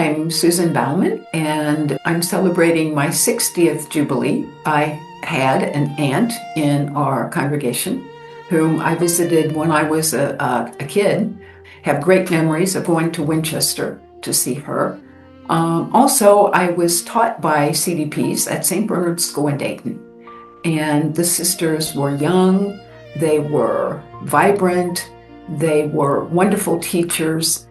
I'm Susan Baumann, and I'm celebrating my 60th Jubilee. I had an aunt in our congregation whom I visited when I was a kid. Have great memories of going to Winchester to see her. Also, I was taught by CDPs at St. Bernard's School in Dayton. And the sisters were young, they were vibrant, they were wonderful teachers.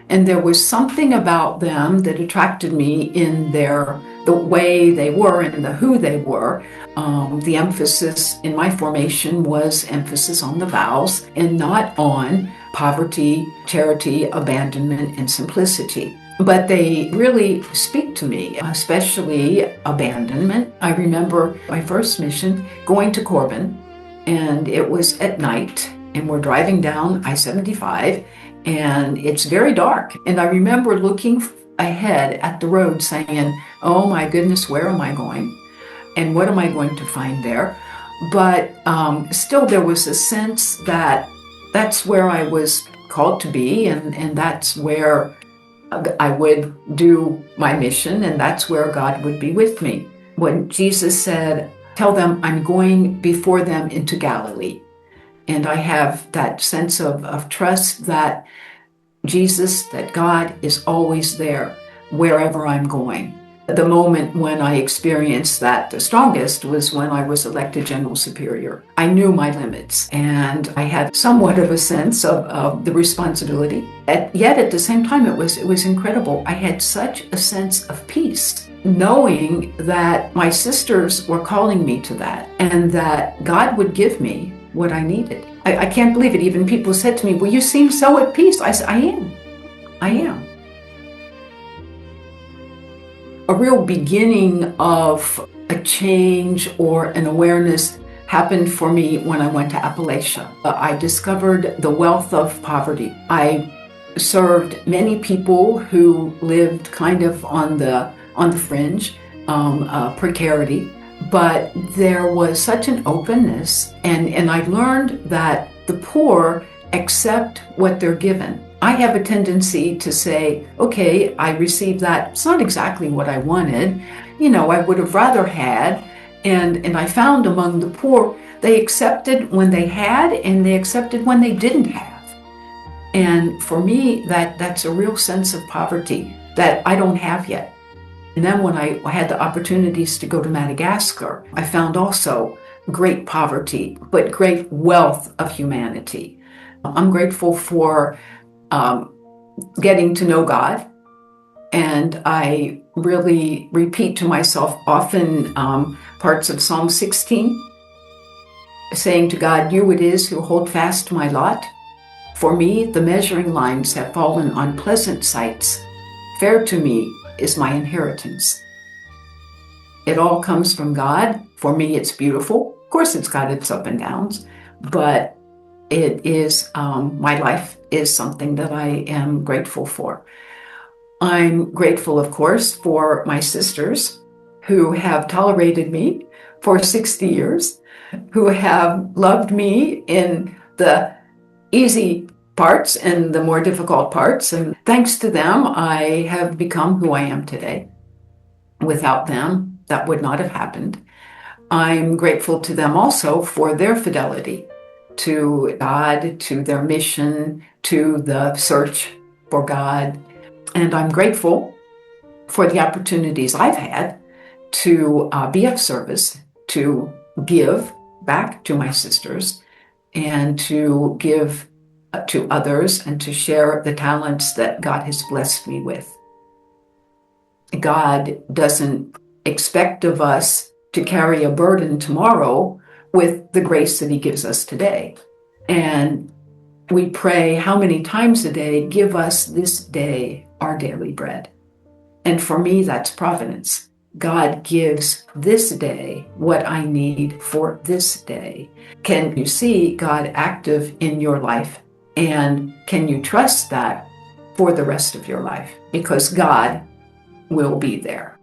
And there was something about them that attracted me in the way they were and the who they were. The emphasis in my formation was emphasis on the vows and not on poverty, charity, abandonment, and simplicity. But they really speak to me, especially abandonment. I remember my first mission going to Corbin, and it was at night, and we're driving down I-75, and it's very dark. And I remember looking ahead at the road saying, oh my goodness, where am I going? And what am I going to find there? But still there was a sense that that's where I was called to be, and that's where I would do my mission, and that's where God would be with me. When Jesus said, tell them I'm going before them into Galilee. And I have that sense of trust that Jesus, that God is always there wherever I'm going. The moment when I experienced that the strongest was when I was elected General Superior. I knew my limits, and I had somewhat of a sense of the responsibility. Yet at the same time, it was incredible. I had such a sense of peace, knowing that my sisters were calling me to that, and that God would give me what I needed. I can't believe it. Even people said to me, well, you seem so at peace. I said, I am. A real beginning of a change or an awareness happened for me when I went to Appalachia. I discovered the wealth of poverty. I served many people who lived kind of on the fringe, precarity, but there was such an openness, and I learned that the poor accept what they're given. I have a tendency to say, okay, I received that. It's not exactly what I wanted. I would have rather had. And I found among the poor, they accepted when they had, and they accepted when they didn't have. And for me, that's a real sense of poverty that I don't have yet. And then when I had the opportunities to go to Madagascar, I found also great poverty, but great wealth of humanity. I'm grateful for getting to know God, and I really repeat to myself often parts of Psalm 16, saying to God, you it is who hold fast my lot. For me, the measuring lines have fallen on pleasant sites. Fair to me is my inheritance. It all comes from God. For me, it's beautiful. Of course, it's got its ups and downs, but it is, my life is something that I am grateful for. I'm grateful, of course, for my sisters who have tolerated me for 60 years, who have loved me in the easy parts and the more difficult parts. And thanks to them, I have become who I am today. Without them, that would not have happened. I'm grateful to them also for their fidelity to God, to their mission, to the search for God. And I'm grateful for the opportunities I've had to be of service, to give back to my sisters, and to give to others, and to share the talents that God has blessed me with. God doesn't expect of us to carry a burden tomorrow with the grace that he gives us today. And we pray how many times a day, give us this day our daily bread. And for me, that's providence. God gives this day what I need for this day. Can you see God active in your life? And can you trust that for the rest of your life? Because God will be there.